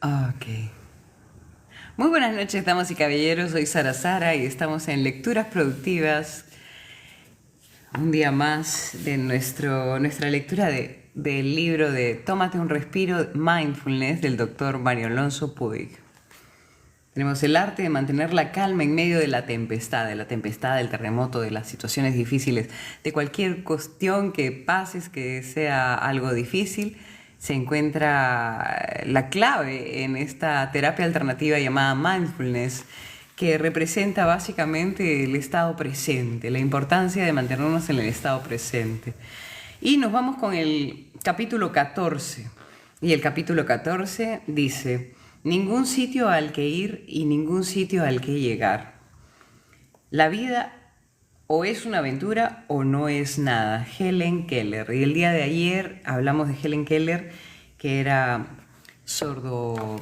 Ok. Muy buenas noches, damas y caballeros. Soy Sara y estamos en Lecturas Productivas. Un día más de nuestra lectura del libro de Tómate un respiro, Mindfulness, del doctor Mario Alonso Puig. Tenemos el arte de mantener la calma en medio de la tempestad, del terremoto, de las situaciones difíciles, de cualquier cuestión que pases que sea algo difícil. Se encuentra la clave en esta terapia alternativa llamada mindfulness, que representa básicamente el estado presente, la importancia de mantenernos en el estado presente. Y nos vamos con el capítulo 14. Y el capítulo 14 dice: ningún sitio al que ir y ningún sitio al que llegar. La vida o es una aventura o no es nada. Helen Keller. Y el día de ayer hablamos de Helen Keller, que era sorda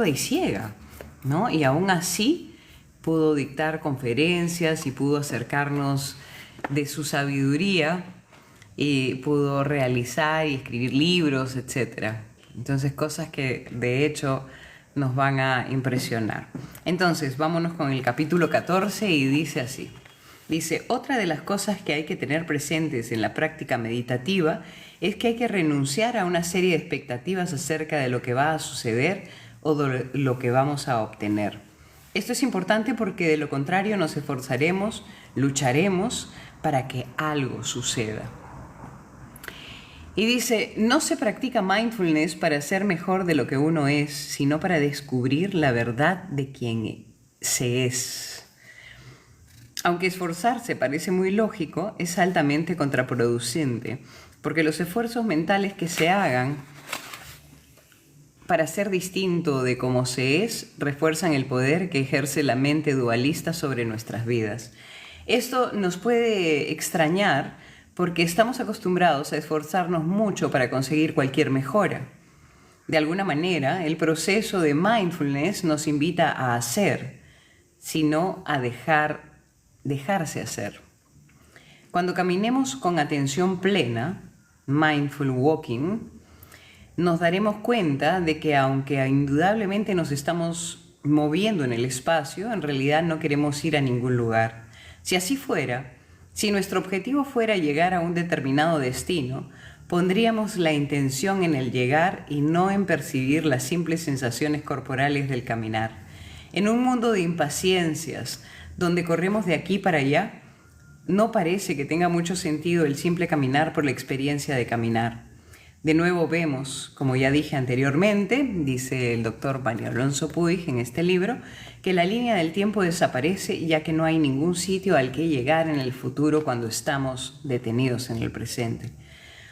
y ciega, ¿no? Y aún así pudo dictar conferencias y pudo acercarnos de su sabiduría y pudo realizar y escribir libros, etc. Entonces, cosas que de hecho nos van a impresionar. Entonces, vámonos con el capítulo 14 y dice así. Dice: otra de las cosas que hay que tener presentes en la práctica meditativa es que hay que renunciar a una serie de expectativas acerca de lo que va a suceder o de lo que vamos a obtener. Esto es importante porque de lo contrario nos esforzaremos, lucharemos para que algo suceda. Y dice: no se practica mindfulness para ser mejor de lo que uno es, sino para descubrir la verdad de quien se es. Aunque esforzarse parece muy lógico, es altamente contraproducente, porque los esfuerzos mentales que se hagan para ser distinto de cómo se es refuerzan el poder que ejerce la mente dualista sobre nuestras vidas. Esto nos puede extrañar porque estamos acostumbrados a esforzarnos mucho para conseguir cualquier mejora. De alguna manera, el proceso de mindfulness nos invita a hacer, sino a dejarse hacer. Cuando caminemos con atención plena, mindful walking, nos daremos cuenta de que aunque indudablemente nos estamos moviendo en el espacio, en realidad no queremos ir a ningún lugar. Si así fuera, si nuestro objetivo fuera llegar a un determinado destino, pondríamos la intención en el llegar y no en percibir las simples sensaciones corporales del caminar. En un mundo de impaciencias, donde corremos de aquí para allá, no parece que tenga mucho sentido el simple caminar por la experiencia de caminar. De nuevo vemos, como ya dije anteriormente, dice el doctor Mario Alonso Puig en este libro, que la línea del tiempo desaparece ya que no hay ningún sitio al que llegar en el futuro cuando estamos detenidos en el presente.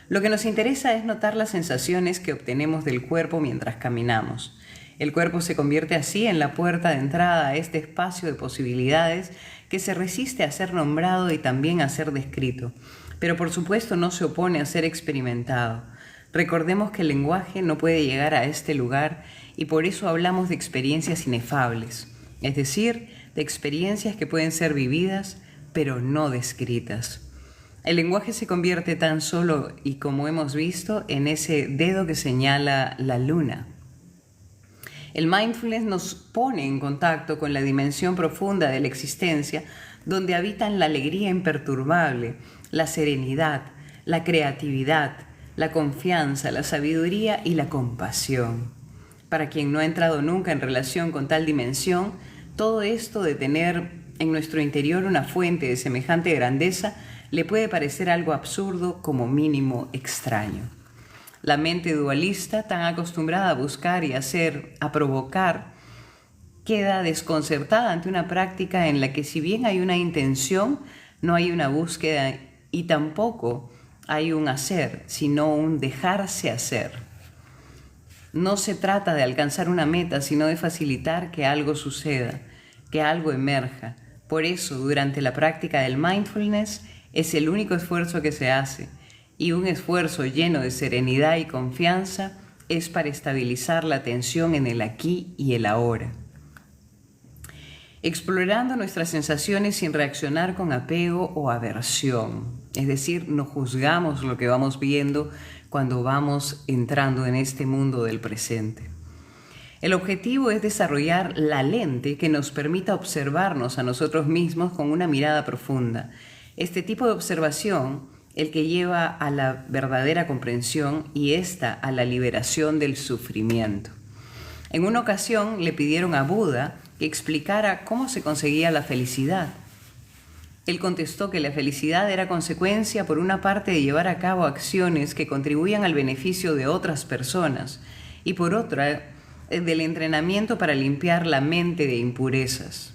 Lo que nos interesa es notar las sensaciones que obtenemos del cuerpo mientras caminamos. El cuerpo se convierte así en la puerta de entrada a este espacio de posibilidades que se resiste a ser nombrado y también a ser descrito, pero por supuesto no se opone a ser experimentado. Recordemos que el lenguaje no puede llegar a este lugar y por eso hablamos de experiencias inefables, es decir, de experiencias que pueden ser vividas, pero no descritas. El lenguaje se convierte tan solo, y como hemos visto, en ese dedo que señala la luna. El mindfulness nos pone en contacto con la dimensión profunda de la existencia, donde habitan la alegría imperturbable, la serenidad, la creatividad, la confianza, la sabiduría y la compasión. Para quien no ha entrado nunca en relación con tal dimensión, todo esto de tener en nuestro interior una fuente de semejante grandeza le puede parecer algo absurdo, como mínimo extraño. La mente dualista, tan acostumbrada a buscar y hacer, a provocar, queda desconcertada ante una práctica en la que, si bien hay una intención, no hay una búsqueda y tampoco hay un hacer, sino un dejarse hacer. No se trata de alcanzar una meta, sino de facilitar que algo suceda, que algo emerja. Por eso, durante la práctica del mindfulness, es el único esfuerzo que se hace, y un esfuerzo lleno de serenidad y confianza es para estabilizar la atención en el aquí y el ahora. Explorando nuestras sensaciones sin reaccionar con apego o aversión. Es decir, no juzgamos lo que vamos viendo cuando vamos entrando en este mundo del presente. El objetivo es desarrollar la lente que nos permita observarnos a nosotros mismos con una mirada profunda. Este tipo de observación, el que lleva a la verdadera comprensión y esta a la liberación del sufrimiento. En una ocasión le pidieron a Buda que explicara cómo se conseguía la felicidad. Él contestó que la felicidad era consecuencia, por una parte, de llevar a cabo acciones que contribuían al beneficio de otras personas y por otra, del entrenamiento para limpiar la mente de impurezas.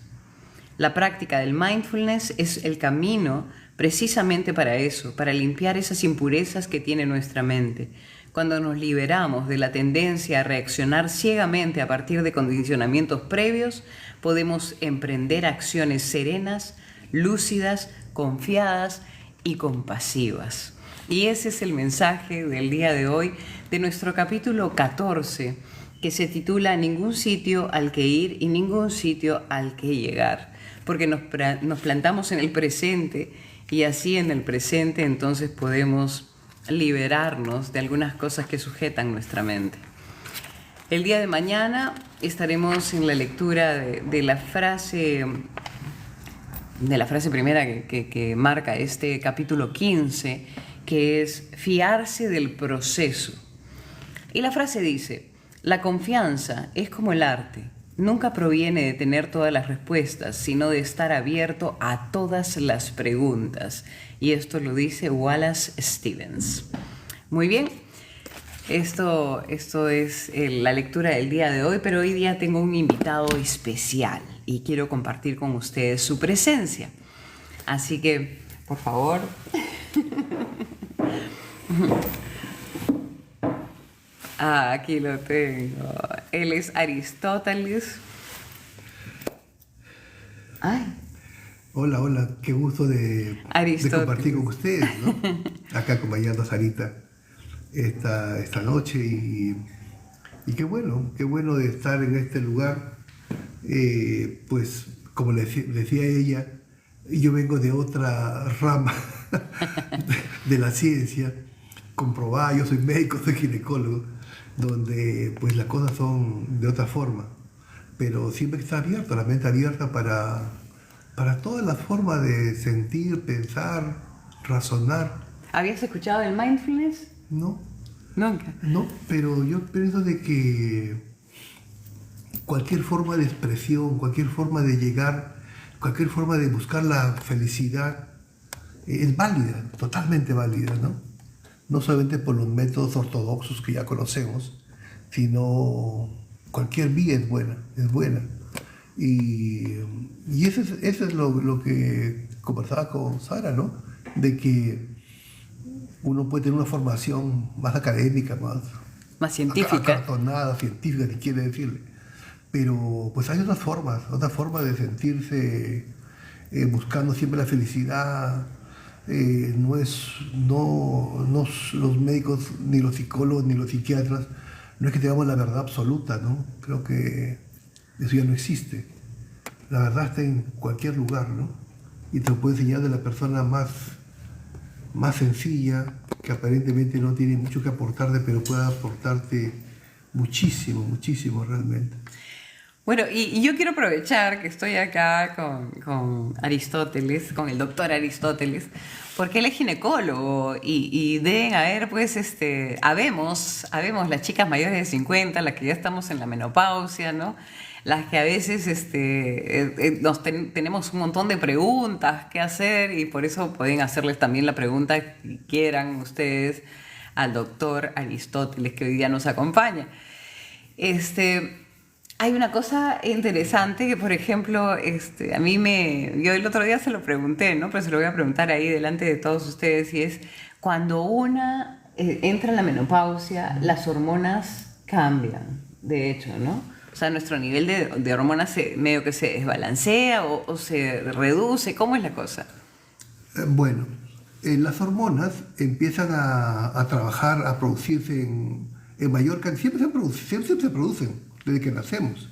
La práctica del mindfulness es el camino precisamente para eso, para limpiar esas impurezas que tiene nuestra mente. Cuando nos liberamos de la tendencia a reaccionar ciegamente a partir de condicionamientos previos, podemos emprender acciones serenas, lúcidas, confiadas y compasivas. Y ese es el mensaje del día de hoy de nuestro capítulo 14, que se titula Ningún sitio al que ir y ningún sitio al que llegar, porque nos plantamos en el presente y así en el presente entonces podemos liberarnos de algunas cosas que sujetan nuestra mente. El día de mañana estaremos en la lectura de la frase primera que marca este capítulo 15, que es fiarse del proceso. Y la frase dice: la confianza es como el arte, nunca proviene de tener todas las respuestas, sino de estar abierto a todas las preguntas. Y esto lo dice Wallace Stevens. Muy bien, esto es la lectura del día de hoy, pero hoy día tengo un invitado especial y quiero compartir con ustedes su presencia. Así que, por favor. Aquí lo tengo. Él es Aristóteles. Ay. Hola, qué gusto de compartir con ustedes, ¿no? Acá acompañando a Sarita esta noche y qué bueno de estar en este lugar. Pues como le decía ella, yo vengo de otra rama de la ciencia comprobada. Yo soy médico, soy ginecólogo, donde pues las cosas son de otra forma, pero siempre está abierta, la mente abierta para todas las formas de sentir, pensar, razonar. ¿Habías escuchado del mindfulness? No. Nunca. No, pero yo pienso de que cualquier forma de expresión, cualquier forma de llegar, cualquier forma de buscar la felicidad es válida, totalmente válida, ¿no? No solamente por los métodos ortodoxos que ya conocemos, sino cualquier vía es buena. Y eso es lo que conversaba con Sara, ¿no? De que uno puede tener una formación más académica, más científica. Acartonada, científica, si quiere decirle. Pero pues hay otras formas de sentirse buscando siempre la felicidad. Los médicos, ni los psicólogos, ni los psiquiatras, no es que tengamos la verdad absoluta, ¿no? Creo que eso ya no existe. La verdad está en cualquier lugar, ¿no? Y te lo puede enseñar de la persona más sencilla, que aparentemente no tiene mucho que aportarte, pero puede aportarte muchísimo realmente. Bueno, y yo quiero aprovechar que estoy acá con Aristóteles, con el doctor Aristóteles, porque él es ginecólogo y deben haber, pues, habemos las chicas mayores de 50, las que ya estamos en la menopausia, ¿no? Las que a veces tenemos un montón de preguntas que hacer y por eso pueden hacerles también la pregunta que quieran ustedes al doctor Aristóteles, que hoy día nos acompaña. Hay una cosa interesante que, por ejemplo, yo el otro día se lo pregunté, ¿no? Pero se lo voy a preguntar ahí delante de todos ustedes, y es: cuando una entra en la menopausia, las hormonas cambian, de hecho, ¿no? O sea, nuestro nivel de hormonas medio que se desbalancea o se reduce. ¿Cómo es la cosa? Bueno, las hormonas empiezan a trabajar, a producirse en mayor cantidad. Siempre se producen desde que nacemos,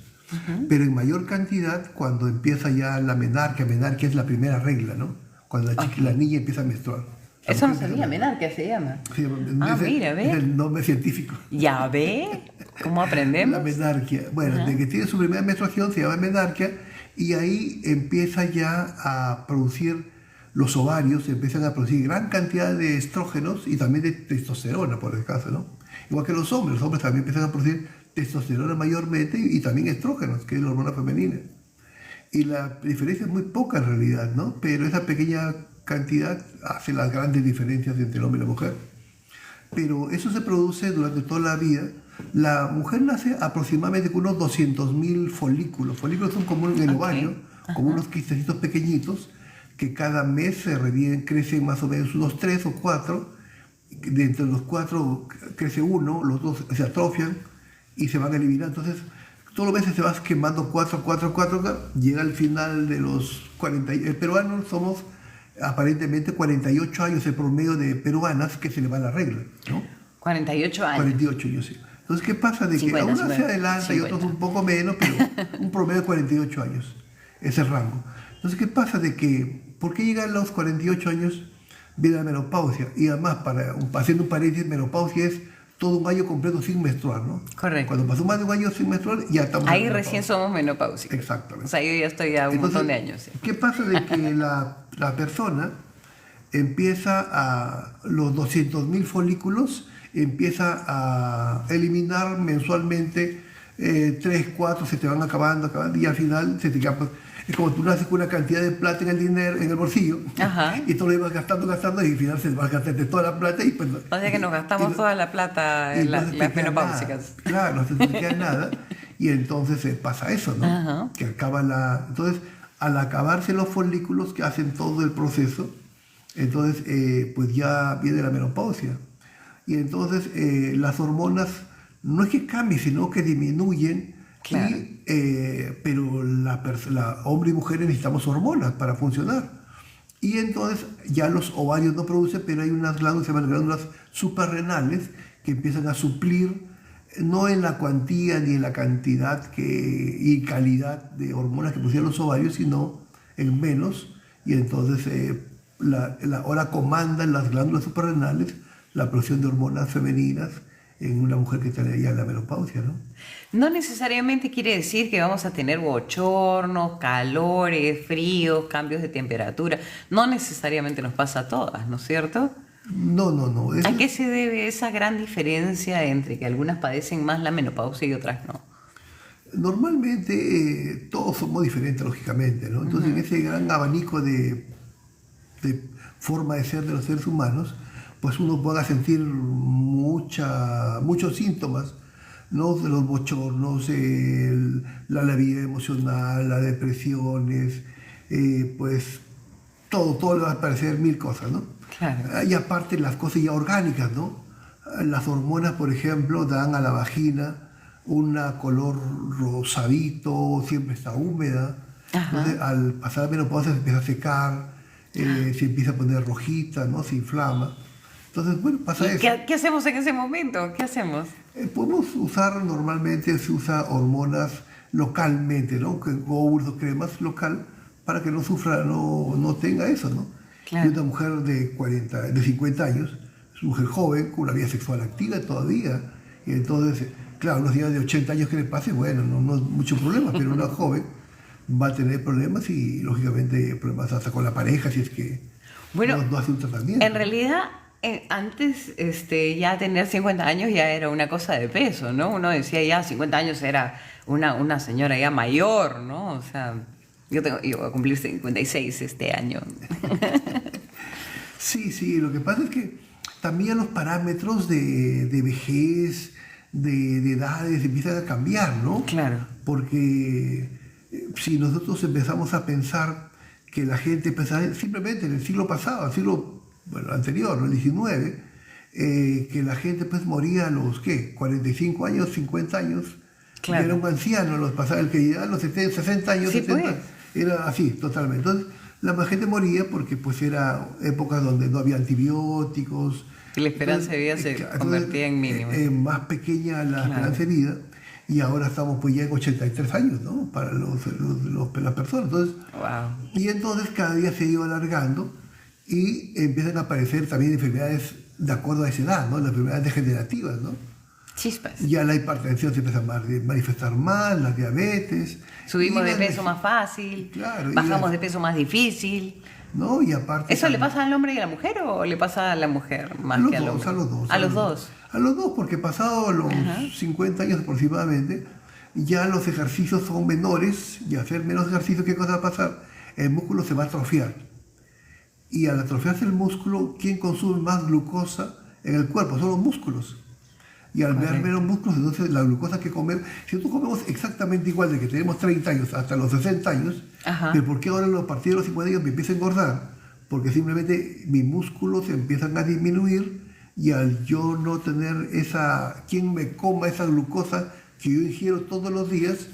pero en mayor cantidad cuando empieza ya la menarquia es la primera regla, ¿no? Cuando la niña empieza a menstruar. Eso no sabía, menarquia se llama. Sí, mira, ve. Es el nombre científico. Ya ve, ¿cómo aprendemos? La menarquia. Bueno, de que tiene su primera menstruación se llama menarquia y ahí empieza ya a producir los ovarios, empiezan a producir gran cantidad de estrógenos y también de testosterona, por el caso, ¿no? Igual que los hombres también empiezan a producir testosterona mayormente y también estrógenos, que es la hormona femenina. Y la diferencia es muy poca en realidad, ¿no? Pero esa pequeña cantidad hace las grandes diferencias entre el hombre y la mujer. Pero eso se produce durante toda la vida. La mujer nace aproximadamente con unos 200.000 folículos. Folículos son como en el ovario, como unos quistecitos pequeñitos, que cada mes se reviven, crecen más o menos unos 3 o 4. De entre los 4 crece uno, los 2 se atrofian y se van a eliminar. Entonces, todos los meses se vas quemando 4, llega al final de los 40. El peruano somos aparentemente 48 años el promedio de peruanas que se le va la regla, ¿no? 48 años. 48 años, sí. Entonces, ¿qué pasa? De 50, que unas se adelanta 50. Y otros un poco menos, pero un promedio de 48 años es el rango. Entonces, ¿qué pasa? De que, ¿por qué llegan los 48 años? Viene la menopausia. Y además, haciendo un paréntesis, menopausia es todo un año completo sin menstruar, ¿no? Correcto. Cuando pasó más de un año sin menstruar, ya estamos ahí recién somos menopáusicos. Exactamente. O sea, yo ya estoy a un montón de años. Sí. ¿Qué pasa? De que la persona empieza a los 200.000 folículos, empieza a eliminar mensualmente 3, 4, se te van acabando, y al final se te queda. Es como tú naces con una cantidad de plata en el dinero, en el bolsillo, y tú lo ibas gastando, y al final se va a gastarte toda la plata. Y pues, o sea que nos gastamos toda la plata en las menopáusicas. Claro, no se te queda nada. Y entonces pasa eso, ¿no? Que acaba Entonces, al acabarse los folículos que hacen todo el proceso, entonces pues ya viene la menopausia. Y entonces las hormonas no es que cambien, sino que disminuyen. Claro. Pero hombre y mujer necesitamos hormonas para funcionar. Y entonces ya los ovarios no producen, pero hay unas glándulas, se llaman glándulas suprarrenales, que empiezan a suplir, no en la cuantía ni en la cantidad y calidad de hormonas que producían los ovarios, sino en menos. Y entonces ahora comandan las glándulas suprarrenales la producción de hormonas femeninas en una mujer que tiene ya la menopausia, ¿no? No necesariamente quiere decir que vamos a tener bochornos, calores, fríos, cambios de temperatura. No necesariamente nos pasa a todas, ¿no es cierto? No. ¿A qué se debe esa gran diferencia entre que algunas padecen más la menopausia y otras no? Normalmente todos somos diferentes, lógicamente, ¿no? Entonces, en ese gran abanico de forma de ser de los seres humanos, pues uno pueda sentir muchos síntomas, ¿no? De los bochornos, la labilidad emocional, las depresiones, pues todo le va a parecer mil cosas, ¿no? Claro. Y aparte las cosas ya orgánicas, ¿no? Las hormonas, por ejemplo, dan a la vagina un color rosadito, siempre está húmeda. Entonces, al pasar la menopausia se empieza a secar, se empieza a poner rojita, ¿no? Se inflama. Entonces, bueno, pasa eso. ¿Qué hacemos en ese momento? ¿Qué hacemos? Podemos normalmente se usa hormonas localmente, ¿no? Óvulos, cremas local, para que no sufra, no tenga eso, ¿no? Claro. Y una mujer de 50 años, es una mujer joven, con una vida sexual activa todavía, y entonces, claro, unos días de 80 años que le pase, bueno, no es mucho problema, pero una joven va a tener problemas y, lógicamente, problemas hasta con la pareja, si es que no hace un tratamiento. En realidad, antes ya tener 50 años ya era una cosa de peso, ¿no? Uno decía ya 50 años era una señora ya mayor, ¿no? O sea, yo voy a cumplir 56 este año. Sí, lo que pasa es que también los parámetros de vejez, de edades empiezan a cambiar, ¿no? Claro. Porque si nosotros empezamos a pensar que la gente empezaba simplemente en el siglo pasado, anterior, el 19, que la gente pues moría a los 45 años, 50 años, claro. Era un anciano, los pasaba el que ya a los 70, 60 años, sí, 70, pues. Era así, totalmente. Entonces, la gente moría porque pues era épocas donde no había antibióticos. Y la esperanza de vida se convertía en mínima. Más pequeña la esperanza de vida, y ahora estamos pues ya en 83 años, ¿no? Para las personas. Entonces, wow. Y entonces cada día se iba alargando. y empiezan a aparecer también enfermedades de acuerdo a esa edad, ¿no? Las enfermedades degenerativas, ¿no? Chispas. Ya la hipertensión se empieza a manifestar más, la diabetes. Subimos de peso más fácil, claro, bajamos de peso más difícil. No, y aparte... ¿Eso le pasa al hombre y a la mujer o le pasa a la mujer más que al hombre? A los dos. A los dos. A los dos, porque pasado los 50 años aproximadamente, ya los ejercicios son menores, y hacer menos ejercicio, ¿qué cosa va a pasar? El músculo se va a atrofiar. Y al atrofiarse el músculo, ¿quién consume más glucosa en el cuerpo? Son los músculos. Y al ver menos músculos, entonces la glucosa que comer, si nosotros comemos exactamente igual de que tenemos 30 años hasta los 60 años, pero ¿por qué ahora a partir de los 50 años me empieza a engordar? Porque simplemente mis músculos empiezan a disminuir y al yo no tener quien me coma esa glucosa que yo ingiero todos los días,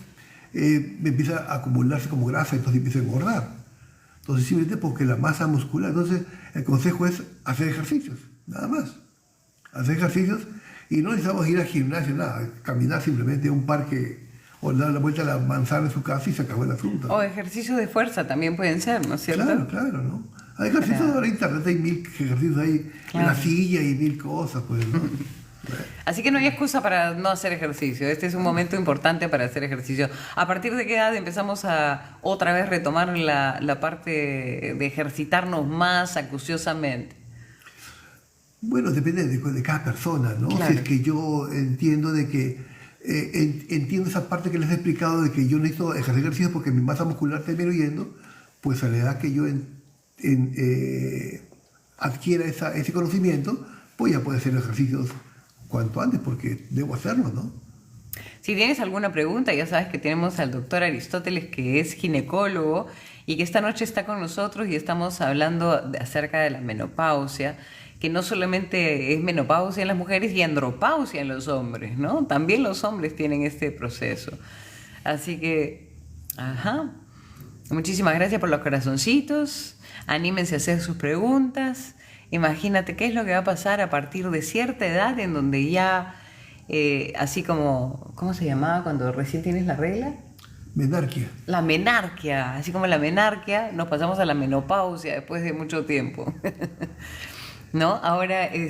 me empieza a acumularse como grasa, entonces empieza a engordar. Entonces simplemente porque la masa muscular, entonces el consejo es hacer ejercicios, nada más. Hacer ejercicios. Y no necesitamos ir al gimnasio, nada, caminar simplemente a un parque o dar la vuelta a la manzana en su casa y se acabó el asunto. O ejercicios de fuerza también pueden ser, ¿no es cierto? Claro, ¿no? Hay ejercicios ahora en internet, hay 1000 ejercicios ahí en la silla y 1000 cosas, pues, ¿no? Así que no hay excusa para no hacer ejercicio. Este es un momento importante para hacer ejercicio. ¿A partir de qué edad empezamos a otra vez retomar la parte de ejercitarnos más acuciosamente? Bueno, depende de cada persona, ¿no? Claro. Si es que yo entiendo de que, entiendo esa parte que les he explicado de que yo necesito ejercer ejercicio porque mi masa muscular está disminuyendo, pues a la edad que yo adquiera ese conocimiento, pues ya puedo hacer ejercicios cuanto antes porque debo hacerlo, ¿no? Si tienes alguna pregunta, ya sabes que tenemos al doctor Aristóteles, que es ginecólogo y que esta noche está con nosotros y estamos hablando acerca de la menopausia, que no solamente es menopausia en las mujeres y andropausia en los hombres, ¿no? También los hombres tienen este proceso. Así que, muchísimas gracias por los corazoncitos. Anímense a hacer sus preguntas. Imagínate qué es lo que va a pasar a partir de cierta edad en donde ya, así como, ¿cómo se llamaba cuando recién tienes la regla? Menarquia. La menarquia. Así como la menarquia, nos pasamos a la menopausia después de mucho tiempo. ¿No? Ahora, y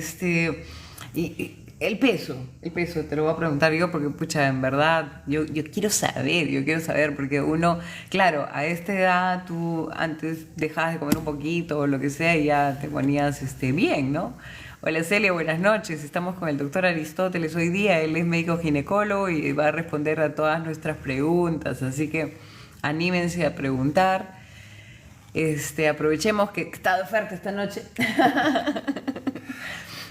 el peso, te lo voy a preguntar yo porque, pucha, en verdad, yo quiero saber, porque uno, claro, a esta edad tú antes dejabas de comer un poquito o lo que sea y ya te ponías bien, ¿no? Hola Celia, buenas noches, estamos con el doctor Aristóteles hoy día, él es médico ginecólogo y va a responder a todas nuestras preguntas, así que anímense a preguntar. Aprovechemos que está de oferta esta noche,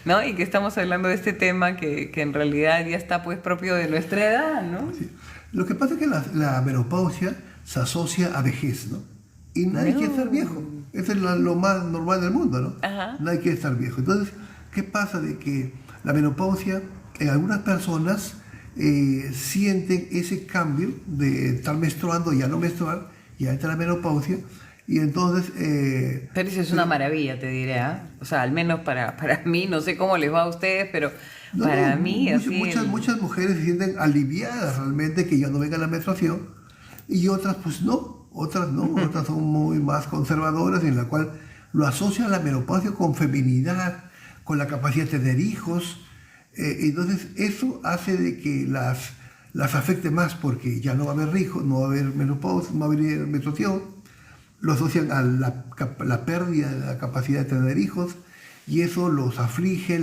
¿no? Y que estamos hablando de este tema que en realidad ya está pues propio de nuestra edad, ¿no? Sí. Lo que pasa es que la menopausia se asocia a vejez, ¿no? Y nadie quiere estar viejo. Eso es lo más normal del mundo, ¿no? Nadie quiere estar viejo. Entonces, ¿qué pasa? De que la menopausia, en algunas personas sienten ese cambio de estar menstruando y ya no menstruar, ya entra la menopausia. Y entonces... pero eso es una maravilla, te diré, ¿eh? O sea, al menos para mí, no sé cómo les va a ustedes, pero para mí... Muchas mujeres se sienten aliviadas realmente que ya no venga la menstruación y otras pues no, otras son muy más conservadoras en la cual lo asocian la menopausia con feminidad, con la capacidad de tener hijos. Entonces eso hace de que las afecte más porque ya no va a haber hijos, no va a haber menopausia, no va a haber menstruación. Lo asocian a la pérdida de la capacidad de tener hijos y eso los aflige,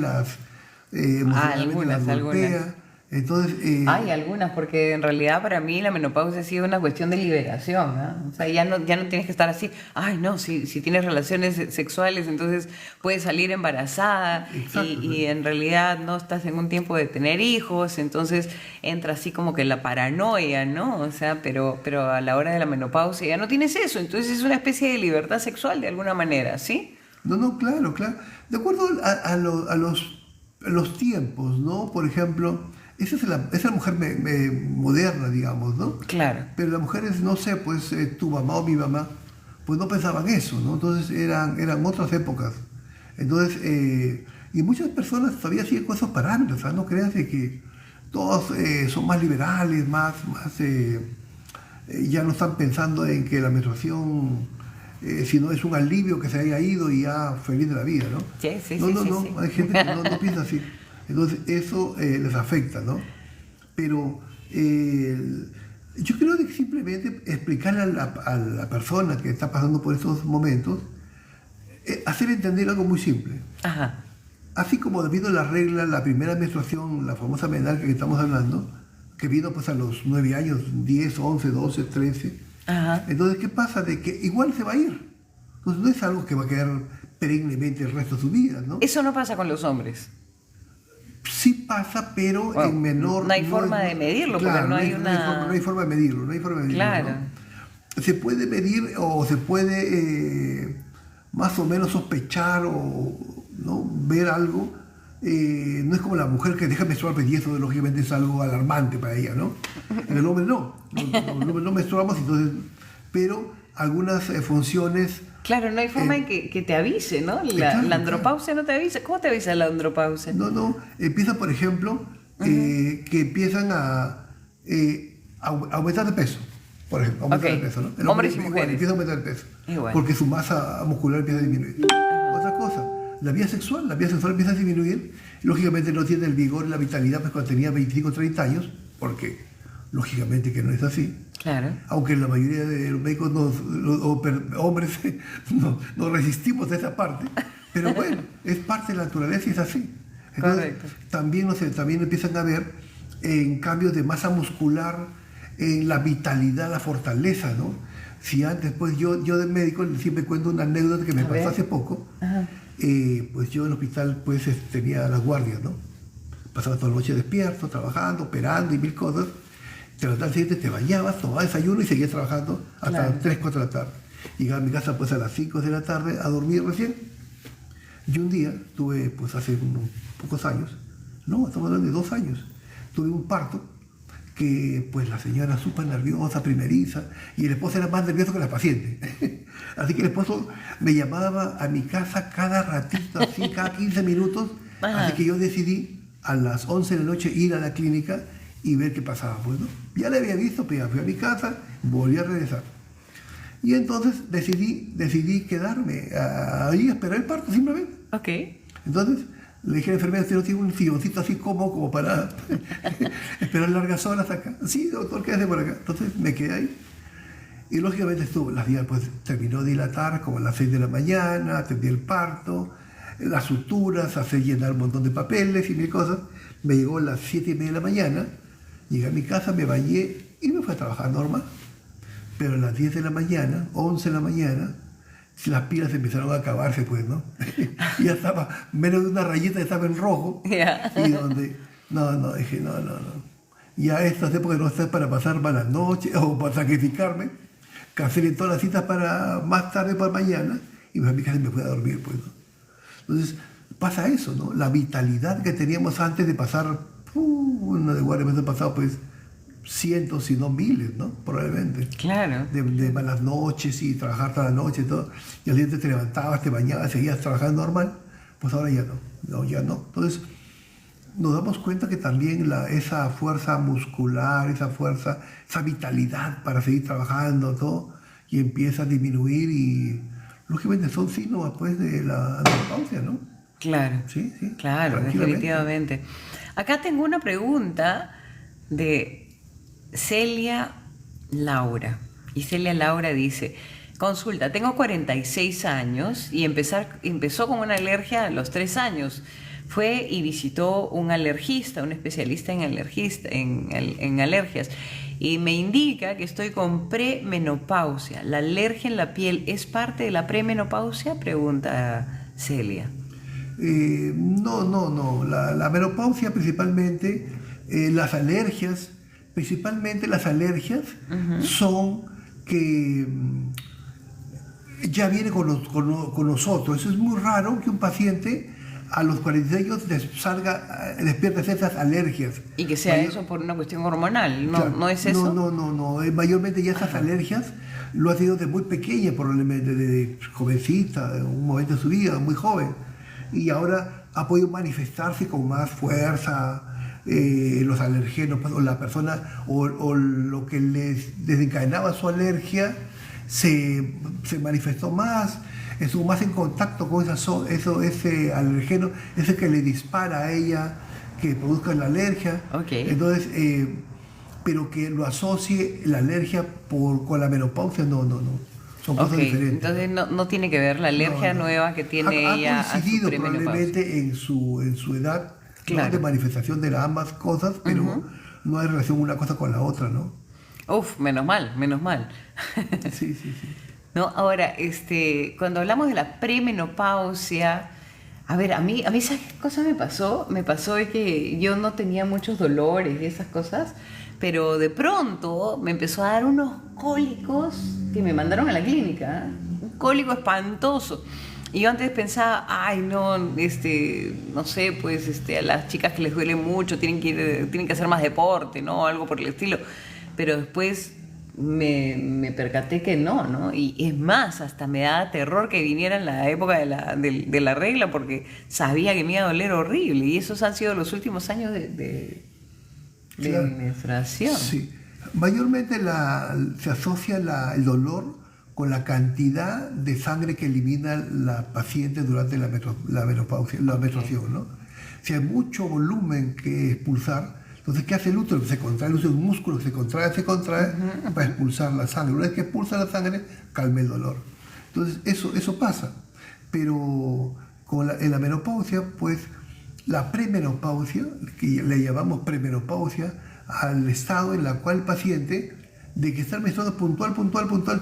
emocionalmente las golpea. Entonces, hay algunas, porque en realidad para mí la menopausia ha sido una cuestión de liberación, ¿eh? O sea, ya no tienes que estar así, si tienes relaciones sexuales, entonces puedes salir embarazada y en realidad no estás en un tiempo de tener hijos, entonces entra así como que la paranoia, ¿no? O sea, pero a la hora de la menopausia ya no tienes eso, entonces es una especie de libertad sexual de alguna manera, ¿sí? No, claro. De acuerdo a los tiempos, ¿no? Por ejemplo... Esa es la mujer moderna, digamos, ¿no? Claro. Pero las mujeres, no sé, pues tu mamá o mi mamá, pues no pensaban eso, ¿no? Entonces eran otras épocas. Entonces, y muchas personas todavía siguen con esos parámetros, ¿sabes? No creas de que todos son más liberales, ya no están pensando en que la menstruación sino es un alivio que se haya ido y ya feliz de la vida, ¿no? Sí. Hay gente que no piensa así. Entonces eso les afecta, ¿no? Pero yo creo que simplemente explicarle a la persona que está pasando por estos momentos, hacer entender algo muy simple. Ajá. Así como debido a la regla, la primera menstruación, la famosa menarca que estamos hablando, que vino pues a los 9 años, 10, 11, 12, 13. Ajá. Entonces, ¿qué pasa? De que igual se va a ir. Entonces, no es algo que va a quedar perennemente el resto de su vida, ¿no? Eso no pasa con los hombres. Sí pasa, pero en menor... No hay forma de medirlo, claro, porque no hay forma de medirlo, Claro. ¿no? Se puede medir o se puede más o menos sospechar o ¿no? ver algo. No es como la mujer que deja menstruar, y eso lógicamente es algo alarmante para ella, ¿no? En el hombre no menstruamos, entonces, pero algunas funciones... Claro, no hay forma en que te avise, ¿no? La andropausia no te avisa. ¿Cómo te avisa la andropausia? No, empieza, por ejemplo, que empiezan a aumentar de peso, por ejemplo, aumentar de peso, ¿no? Hombres y mujeres. Empieza a aumentar de peso, Igual. porque su masa muscular empieza a disminuir. Otra cosa, la vida sexual empieza a disminuir, lógicamente no tiene el vigor y la vitalidad pues, cuando tenía 25 o 30 años, porque lógicamente que no es así. Claro. Aunque la mayoría de los médicos, hombres, nos resistimos a esa parte, pero bueno, es parte de la naturaleza y es así. Entonces, también empiezan a ver en cambios de masa muscular, en la vitalidad, la fortaleza, ¿no? Si antes, pues yo de médico siempre cuento una anécdota que me pasó hace poco. Pues yo en el hospital pues tenía las guardias, ¿no? Pasaba toda la noche despierto, trabajando, operando y mil cosas. Te levantaba al siguiente, te bañabas, tomabas desayuno y seguías trabajando hasta las 3, 4 de la tarde. Llegaba a mi casa pues a las 5 de la tarde a dormir recién. Y un día tuve, pues hace unos pocos años, no, estamos hablando de 2 años, tuve un parto que pues la señora súper nerviosa, primeriza, y el esposo era más nervioso que la paciente. Así que el esposo me llamaba a mi casa cada ratito, así, cada 15 minutos. Así que yo decidí a las 11 de la noche ir a la clínica y ver qué pasaba. Pues, ¿no? Ya le había visto, pero ya fui a mi casa, volví a regresar. Y entonces decidí quedarme ahí a esperar el parto, simplemente. Ok. Entonces le dije a la enfermera, ¿usted no tiene un silloncito así como para esperar largas horas acá? Sí, doctor, quédese por acá. Entonces me quedé ahí. Y lógicamente las días pues terminó de dilatar como a las 6 de la mañana, atendí el parto, las suturas, hacer llenar un montón de papeles y mil cosas. Me llegó a las 7:30 de la mañana, llegué a mi casa, me bañé y me fui a trabajar normal. Pero a las 10 de la mañana, 11 de la mañana, las pilas empezaron a acabarse, pues, ¿no? Y ya estaba, menos de una rayita estaba en rojo. Yeah. Y donde, dije, no. Ya estas épocas no están para pasar malas noches o para sacrificarme. Cancelé todas las citas para más tarde, para mañana, y me fui a mi casa y me fui a dormir, pues, ¿no? Entonces, pasa eso, ¿no? La vitalidad que teníamos antes de pasar, una de guardia me ha pasado, pues, cientos, si no miles, ¿no? Probablemente. Claro. De malas noches y trabajar toda la noche y todo. Y al día siguiente te levantabas, te bañabas, seguías trabajando normal. Pues ahora ya no. No, ya no. Entonces, nos damos cuenta que también esa fuerza muscular, esa vitalidad para seguir trabajando, todo, y empieza a disminuir y, lógicamente, son síntomas, pues, de la andropausia, ¿no? Claro. Sí. Claro, definitivamente. Acá tengo una pregunta de Celia Laura. Y Celia Laura dice: consulta, tengo 46 años y empezó con una alergia a los 3 años. Fue y visitó un alergista, un especialista en alergias, y me indica que estoy con premenopausia. ¿La alergia en la piel es parte de la premenopausia?, pregunta Celia. No. La menopausia principalmente, las alergias, son que ya viene con nosotros. Eso es muy raro que un paciente a los 46 años despierta esas alergias. Y que sea eso por una cuestión hormonal, ¿no es eso? No. Mayormente ya esas alergias lo ha tenido desde muy pequeña, probablemente, desde jovencita, en un momento de su vida, muy joven. Y ahora ha podido manifestarse con más fuerza los alergenos, o la persona, o lo que les desencadenaba su alergia, se manifestó más, estuvo más en contacto con ese alergeno, ese que le dispara a ella, que produzca la alergia. Okay. Entonces, pero que lo asocie la alergia con la menopausia, no. Son cosas diferentes. Entonces no tiene que ver la alergia nueva que tiene ella ha coincidido a su probablemente en su edad, claro, ¿no?, de manifestación de ambas cosas, pero no hay relación una cosa con la otra, ¿no? Uf, menos mal. Sí. No, ahora, cuando hablamos de la premenopausia, a ver, a mí ¿sabes qué cosa me pasó? Me pasó es que yo no tenía muchos dolores y esas cosas, pero de pronto me empezó a dar unos cólicos que me mandaron a la clínica, ¿eh? Un cólico espantoso. Y yo antes pensaba, ay, no, no sé, pues a las chicas que les duele mucho tienen que hacer más deporte, ¿no? Algo por el estilo. Pero después me percaté que no. Y es más, hasta me daba terror que viniera en la época de la regla, porque sabía que me iba a doler horrible. Y esos han sido los últimos años de claro, menstruación. Sí. Mayormente se asocia el dolor con la cantidad de sangre que elimina la paciente durante la menstruación, ¿no? Si hay mucho volumen que expulsar, entonces, ¿qué hace el útero? Se contrae, el útero es un músculo que se contrae para expulsar la sangre. Una vez que expulsa la sangre, calma el dolor. Entonces, eso pasa. Pero en la menopausia, pues, la premenopausia, que le llamamos premenopausia, al estado en la cual el paciente, de que está menstruando puntual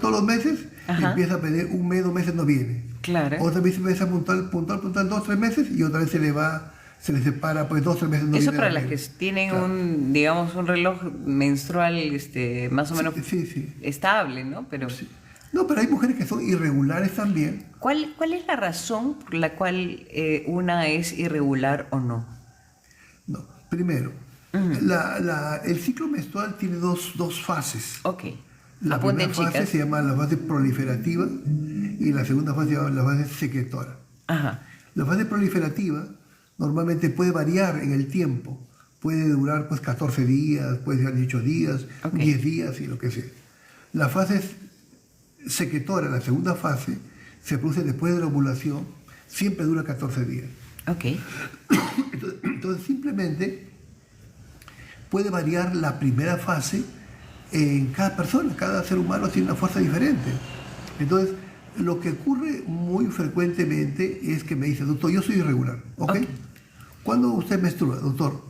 todos los meses, empieza a pedir un mes, 2 meses no viene. Claro. Otra vez empieza puntual 2, 3 meses y otra vez se le separa, pues 2, 3 meses no viene. Eso para las que tienen un reloj menstrual más o menos estable, ¿no? Pero... Sí. No, pero hay mujeres que son irregulares también. ¿Cuál es la razón por la cual una es irregular o no? No, primero, el ciclo menstrual tiene dos fases. Ok. La primera fase se llama la fase proliferativa y la segunda fase se llama la fase secretora. Ajá. La fase proliferativa normalmente puede variar en el tiempo. Puede durar pues 14 días, puede ser 18 días, 10 días y lo que sea. La fase secretora, la segunda fase, se produce después de la ovulación, siempre dura 14 días. Ok. Entonces simplemente puede variar la primera fase en cada persona, cada ser humano tiene una fuerza diferente. Entonces, lo que ocurre muy frecuentemente es que me dice, doctor, yo soy irregular, ¿ok? ¿Cuándo usted menstrua, doctor?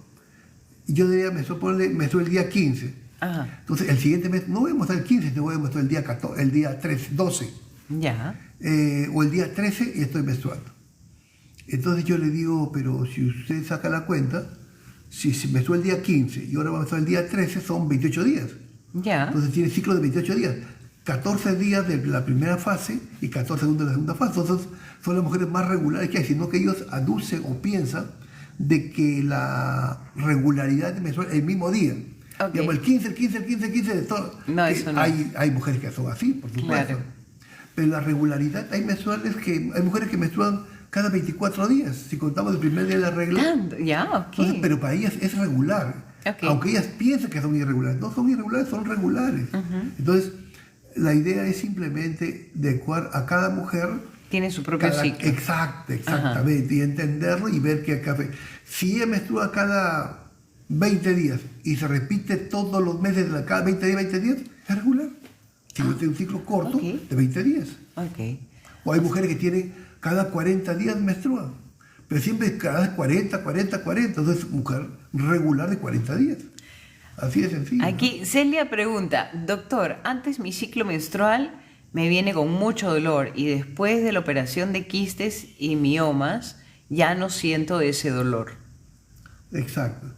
Yo diría, menstrua el día 15. Ajá. Entonces, el siguiente mes, no voy a mostrar el 15, te voy a mostrar el día 12. Ya. O el día 13 y estoy menstruando. Entonces yo le digo, pero si usted saca la cuenta, si menstrua el día 15 y ahora va a menstruar el día 13, son 28 días. Ya. Entonces tiene ciclo de 28 días. 14 días de la primera fase y 14 segundos de la segunda fase. Entonces son las mujeres más regulares que hay, sino que ellos aducen o piensan de que la regularidad de menstrual es el mismo día. Digamos, el 15 de todo. No, eso no. Hay mujeres que son así, por supuesto. Claro. Pero la regularidad, hay mujeres que menstruan cada 24 días, si contamos el primer día de la regla. Ya, ok. Entonces, pero para ellas es regular. Okay. Aunque ellas piensan que son irregulares. No son irregulares, son regulares. Entonces, la idea es simplemente adecuar a cada mujer. Tiene su propio ciclo. Exactamente. Y entenderlo y ver que si ella menstrua cada 20 días y se repite todos los meses, cada 20 días, es regular. Si no tiene un ciclo corto de 20 días. Okay. O hay mujeres que tienen cada 40 días menstruan. Pero siempre cada 40. Entonces, mujer regular de 40 días. Así de sencillo. Aquí Celia pregunta, doctor, antes mi ciclo menstrual me viene con mucho dolor y después de la operación de quistes y miomas ya no siento ese dolor. Exacto.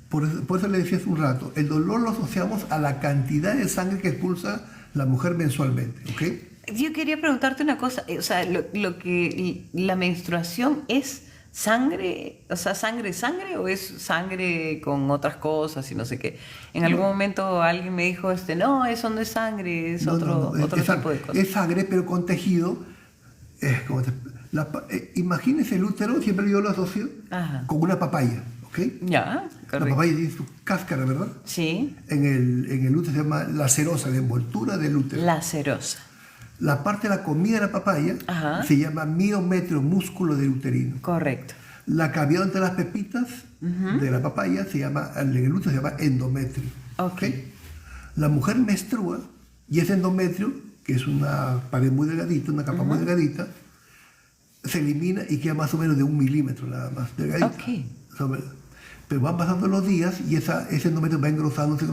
Por eso le decía hace un rato, el dolor lo asociamos a la cantidad de sangre que expulsa la mujer mensualmente, ¿ok? Yo quería preguntarte una cosa, o sea, lo que la menstruación es sangre, o sea, sangre o es sangre con otras cosas y no sé qué. En algún momento alguien me dijo, no, eso no es sangre, es otro tipo de cosas. Es sangre, pero con tejido. Imagínese el útero, siempre yo lo asocio con una papaya, ¿ok? Ya. correcto. La papaya tiene su cáscara, ¿verdad? Sí. En el útero se llama la cerosa, la envoltura del útero. La cerosa. La parte de la comida de la papaya se llama miometrio, músculo del uterino. Correcto. La cavidad entre las pepitas de la papaya se llama, en el útero se llama endometrio. ¿Okay? La mujer menstrua y ese endometrio, que es una pared muy delgadita, una capa muy delgadita, se elimina y queda más o menos de 1 milímetro nada más, delgadita. Pero van pasando los días y ese endometrio va engrosándose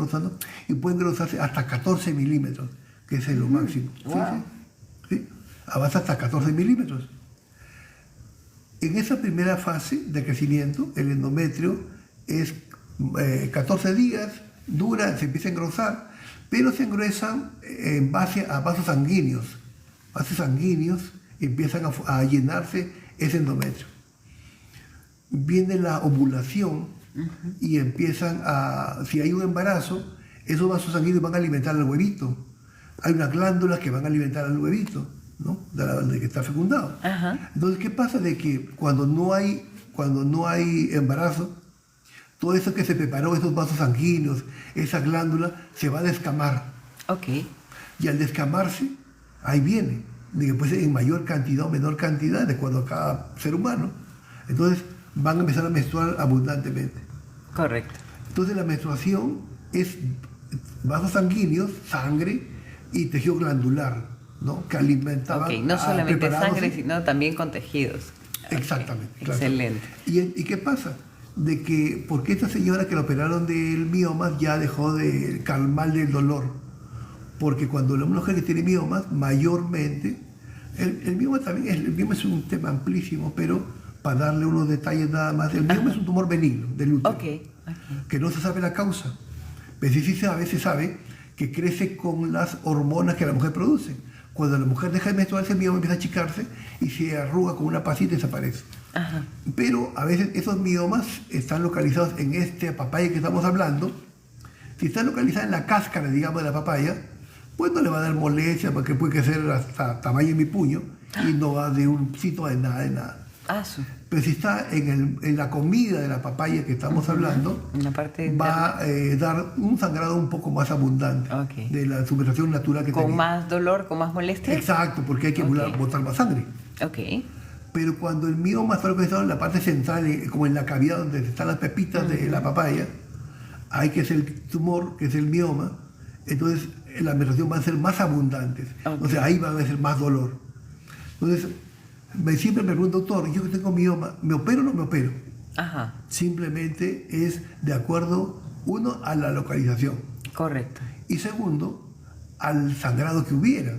y puede engrosarse hasta 14 milímetros, que es lo máximo. Wow. ¿Sí? Avanza hasta 14 milímetros. En esa primera fase de crecimiento, el endometrio es 14 días, dura, se empieza a engrosar, pero se engruesan en base a vasos sanguíneos. Vasos sanguíneos empiezan a llenarse ese endometrio. Viene la ovulación y empiezan si hay un embarazo, esos vasos sanguíneos van a alimentar al huevito. Hay unas glándulas que van a alimentar al huevito, ¿no? De que está fecundado. Entonces, ¿qué pasa? De que cuando no hay embarazo, todo eso que se preparó, esos vasos sanguíneos, esa glándula, se va a descamar. Y al descamarse, ahí viene, de que puede ser en mayor cantidad o menor cantidad, de acuerdo a cada ser humano. Entonces, van a empezar a menstruar abundantemente. Correcto. Entonces, la menstruación es vasos sanguíneos, sangre y tejido glandular, ¿no? Que alimentaban. No solamente sangre, sino también con tejidos. Exactamente. Excelente. ¿Y qué pasa? De que, porque esta señora que la operaron del mioma ya dejó de calmar el dolor. Porque cuando una mujer que tiene miomas, mayormente, el mioma también, el mioma es un tema amplísimo, pero para darle unos detalles nada más, el mioma es un tumor benigno del útero, que no se sabe la causa, pero sí se sabe que crece con las hormonas que la mujer produce. Cuando la mujer deja de menstruar, ese mioma empieza a achicarse y se arruga con una pasita y desaparece. Pero a veces esos miomas están localizados en papaya que estamos hablando. Si está localizada en la cáscara, digamos, de la papaya, pues no le va a dar molestia, porque puede ser hasta tamaño de mi puño y no va de un sitio de nada. Pero si está en la comida de la papaya que estamos hablando, va a dar un sangrado un poco más abundante de la superación natural que tenía. ¿Con más dolor, con más molestia? Exacto, porque hay que botar más sangre. Pero cuando el mioma está localizado en la parte central, como en la cavidad donde están las pepitas de la papaya, ahí que es el tumor, que es el mioma, entonces la menstruación va a ser más abundante. O sea, ahí va a ser más dolor. Entonces, siempre me pregunto, doctor, yo que tengo mioma, ¿me opero o no me opero? Simplemente es de acuerdo, uno, a la localización. Correcto. Y segundo, al sangrado que hubiera.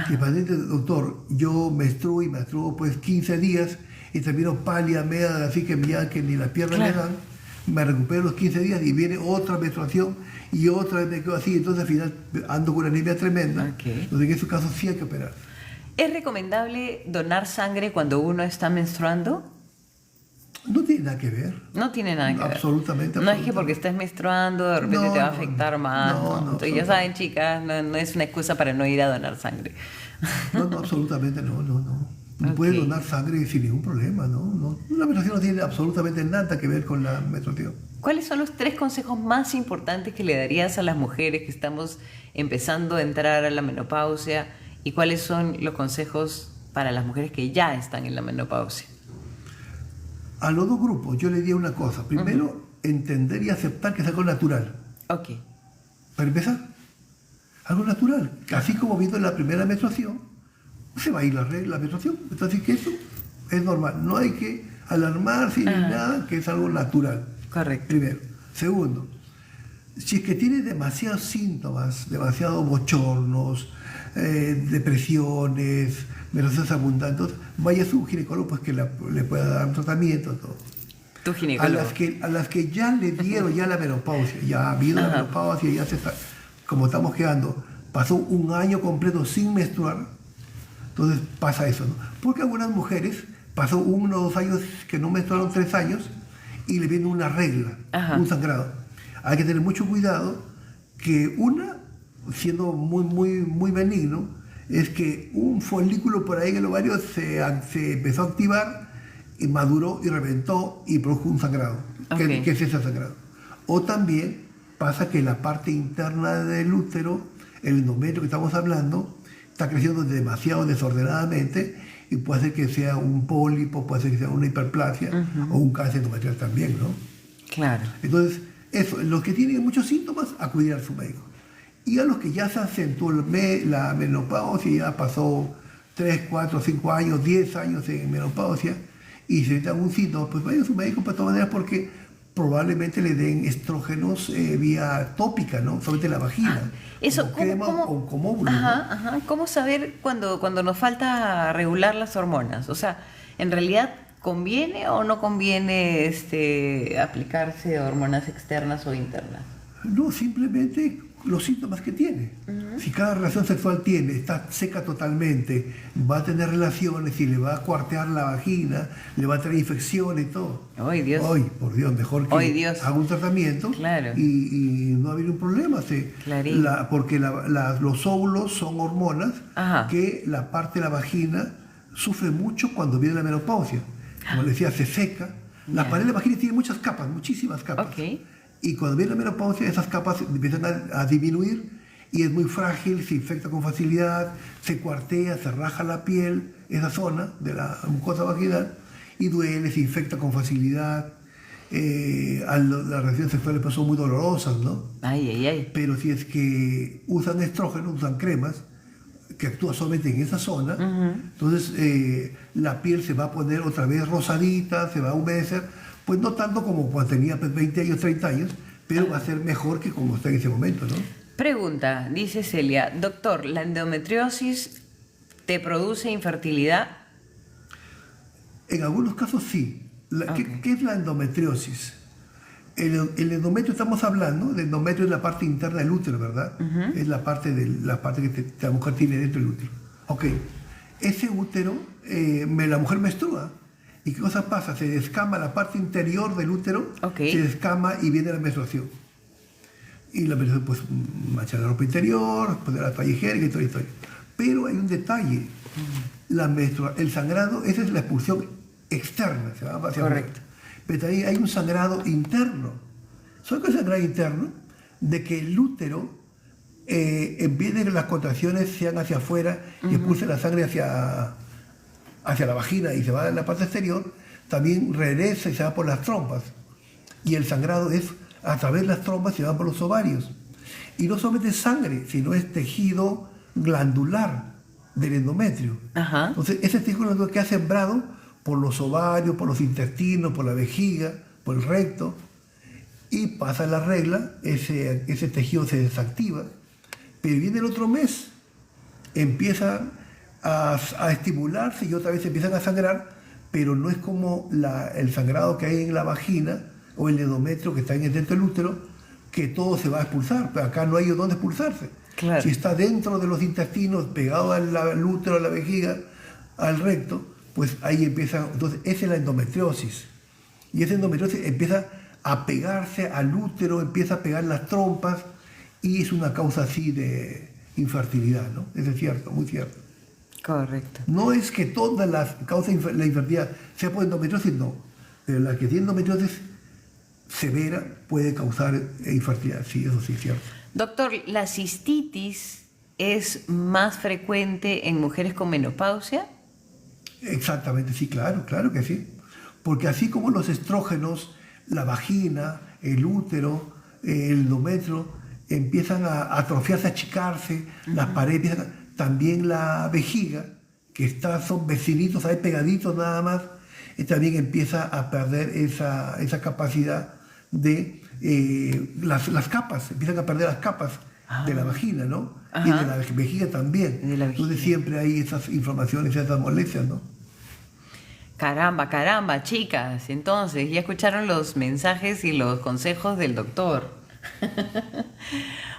Si el paciente, doctor, yo menstruo pues 15 días y termino pálida, media, así que ni las piernas me dan, me recupero los 15 días y viene otra menstruación y otra vez me quedo así, entonces al final ando con una anemia tremenda. Entonces en esos casos sí hay que operar. ¿Es recomendable donar sangre cuando uno está menstruando? No tiene nada que ver. No tiene nada que ver. Absolutamente. No es que porque estés menstruando de repente te va a afectar más. Entonces ya saben, chicas, no es una excusa para no ir a donar sangre. No, absolutamente no. Puedes donar sangre sin ningún problema, ¿no? La menstruación no tiene absolutamente nada que ver con la menstruación. ¿Cuáles son los 3 consejos más importantes que le darías a las mujeres que estamos empezando a entrar a la menopausia? ¿Y cuáles son los consejos para las mujeres que ya están en la menopausia? A los dos grupos yo le diría una cosa. Primero, entender y aceptar que es algo natural. Para empezar, algo natural. Así como viendo en la primera menstruación, se va a ir la menstruación. Entonces, que eso es normal. No hay que alarmarse ni nada, que es algo natural. Correcto. Primero. Segundo, si es que tiene demasiados síntomas, demasiados bochornos, depresiones, menstruaciones abundantes, vaya a su ginecólogo pues que le pueda dar un tratamiento, todo. ¿Tu ginecólogo? A las que ya le dieron ya la menopausia, ya ha habido la menopausia, ya se está, como estamos quedando, pasó un año completo sin menstruar, entonces pasa eso, ¿no? Porque algunas mujeres pasó 1 o 2 años que no menstruaron, 3 años, y le viene una regla, un sangrado. Hay que tener mucho cuidado que siendo muy benigno, es que un folículo por ahí en el ovario se empezó a activar y maduró y reventó y produjo un sangrado. ¿Qué es ese sangrado? O también pasa que la parte interna del útero, el endometrio que estamos hablando, está creciendo demasiado desordenadamente y puede ser que sea un pólipo, puede ser que sea una hiperplasia o un cáncer endometrial también, ¿no? Claro. Entonces, eso, los que tienen muchos síntomas, acudir a su médico. Y a los que ya se acentuó la menopausia, ya pasó 3, 4, 5 años, 10 años en menopausia y se necesita un síntoma, pues vayan a su médico para todas maneras porque probablemente le den estrógenos vía tópica, ¿no? Sobre la vagina. Eso, como crema o como óvulo, ajá. ¿Cómo saber cuando nos falta regular las hormonas? O sea, ¿en realidad conviene o no conviene aplicarse hormonas externas o internas? No, simplemente los síntomas que tiene. Si cada relación sexual está seca totalmente, va a tener relaciones y le va a cuartear la vagina, le va a traer infecciones y todo. ¡Ay, Dios! ¡Ay, por Dios! Mejor que haga un tratamiento, claro, y no va a haber un problema. Porque los óvulos son hormonas que la parte de la vagina sufre mucho cuando viene la menopausia. Como les decía, se seca. La pared de la vagina tiene muchas capas, muchísimas capas. Okay. Y cuando viene la menopausia, esas capas empiezan a disminuir y es muy frágil, se infecta con facilidad, se cuartea, se raja la piel, esa zona de la mucosa vaginal, y duele, se infecta con facilidad. Las relaciones sexuales pues, son muy dolorosas, ¿no? Ay. Pero si es que usan estrógenos, usan cremas, que actúan solamente en esa zona, entonces la piel se va a poner otra vez rosadita, se va a humedecer, pues no tanto como cuando tenía 20 años, 30 años, pero va a ser mejor que como está en ese momento, ¿no? Pregunta, dice Celia, doctor, ¿la endometriosis te produce infertilidad? En algunos casos sí. ¿Qué es la endometriosis? El endometrio, estamos hablando, el endometrio es la parte interna del útero, ¿verdad? Es la parte que la mujer tiene dentro del útero. Ok, ese útero, la mujer menstrua. ¿Y qué cosa pasa? Se descama la parte interior del útero, se descama y viene la menstruación. Y la menstruación, pues, mancha la ropa interior, poner la toalla higiénica y toda la historia. Pero hay un detalle. El sangrado, esa es la expulsión externa. Se va hacia correcto. Afuera. Pero también hay un sangrado interno. ¿Sabes qué es el sangrado interno? De que el útero, en vez de que las contracciones sean hacia afuera y expulse la sangre hacia la vagina y se va en la parte exterior, también regresa y se va por las trompas. Y el sangrado es a través de las trompas y se va por los ovarios. Y no solamente es sangre, sino es tejido glandular del endometrio. Entonces, ese tejido glandular que ha sembrado por los ovarios, por los intestinos, por la vejiga, por el recto, y pasa la regla, ese tejido se desactiva, pero viene el otro mes, empieza a estimularse y otra vez empiezan a sangrar, pero no es como el sangrado que hay en la vagina o el endometrio que está dentro del útero, que todo se va a expulsar, pero acá no hay dónde expulsarse. Claro. Si está dentro de los intestinos, pegado al útero, a la vejiga, al recto, pues ahí empieza, entonces esa es la endometriosis. Y esa endometriosis empieza a pegarse al útero, empieza a pegar las trompas y es una causa así de infertilidad, ¿no? Eso es cierto, muy cierto. Correcto. No es que todas las causas de la infertilidad sea por endometriosis, no. Pero la que tiene endometriosis severa puede causar infertilidad, sí, eso sí es cierto. Doctor, ¿la cistitis es más frecuente en mujeres con menopausia? Exactamente, sí, claro que sí. Porque así como los estrógenos, la vagina, el útero, el endometrio, empiezan a atrofiarse, a achicarse, las paredes también la vejiga, que son vecinitos ahí pegaditos nada más, también empieza a perder esa capacidad de las capas, empiezan a perder las capas de la vagina, ¿no? Y de la vejiga también. Entonces siempre hay esas inflamaciones, esas molestias, ¿no? Caramba, chicas. Entonces, ya escucharon los mensajes y los consejos del doctor.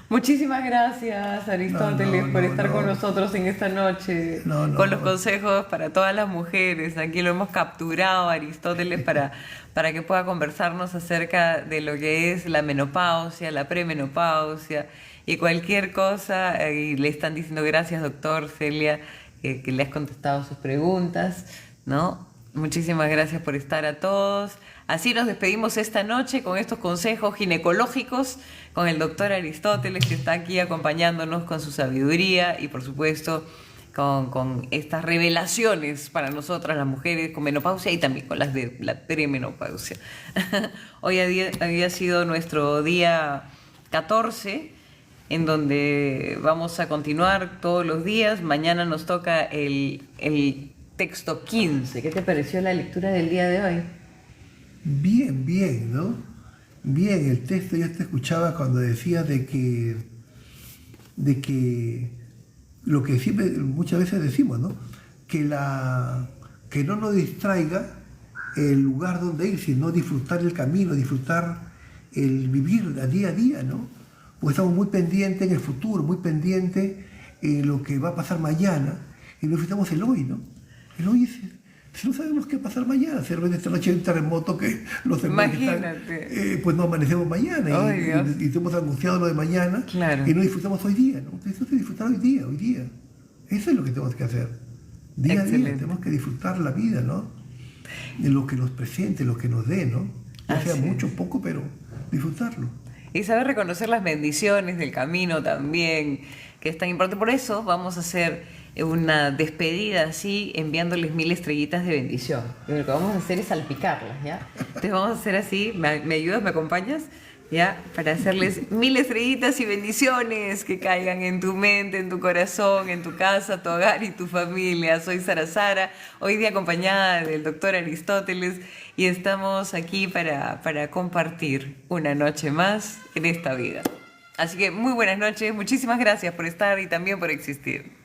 Muchísimas gracias, Aristóteles, por estar con nosotros en esta noche, con los consejos para todas las mujeres. Aquí lo hemos capturado, Aristóteles, para que pueda conversarnos acerca de lo que es la menopausia, la premenopausia y cualquier cosa. Y le están diciendo gracias, doctor Celia, que le has contestado sus preguntas, ¿no? Muchísimas gracias por estar a todos. Así nos despedimos esta noche con estos consejos ginecológicos con el doctor Aristóteles, que está aquí acompañándonos con su sabiduría y por supuesto con estas revelaciones para nosotras las mujeres con menopausia y también con las de la premenopausia. Hoy había sido nuestro día 14, en donde vamos a continuar todos los días. Mañana nos toca el texto 15. ¿Qué te pareció la lectura del día de hoy? Bien, bien, ¿no? Bien, el texto ya te escuchaba cuando decía de que lo que siempre muchas veces decimos, ¿no? Que no nos distraiga el lugar donde ir, sino disfrutar el camino, disfrutar el vivir día a día, ¿no? Porque estamos muy pendientes en el futuro, muy pendientes en lo que va a pasar mañana y no disfrutamos el hoy, ¿no? El hoy es, si no sabemos qué va a pasar mañana, si de repente esta noche hay un terremoto que los hermanos están, pues no amanecemos mañana y estamos angustiados lo de mañana, claro, y no disfrutamos hoy día, ¿no? Entonces disfrutar hoy día. Eso es lo que tenemos que hacer. Día a día tenemos que disfrutar la vida, ¿no? De lo que nos presente, lo que nos dé, ¿no? Ya sea mucho o poco, pero disfrutarlo. Y saber reconocer las bendiciones del camino también, que es tan importante. Por eso vamos a hacer una despedida así, enviándoles 1000 estrellitas de bendición. Y lo que vamos a hacer es salpicarlas, ¿ya? Entonces vamos a hacer así, ¿me ayudas, me acompañas? ¿Ya? Para hacerles 1000 estrellitas y bendiciones que caigan en tu mente, en tu corazón, en tu casa, tu hogar y tu familia. Soy Sara Sara, hoy día acompañada del doctor Aristóteles y estamos aquí para compartir una noche más en esta vida. Así que muy buenas noches, muchísimas gracias por estar y también por existir.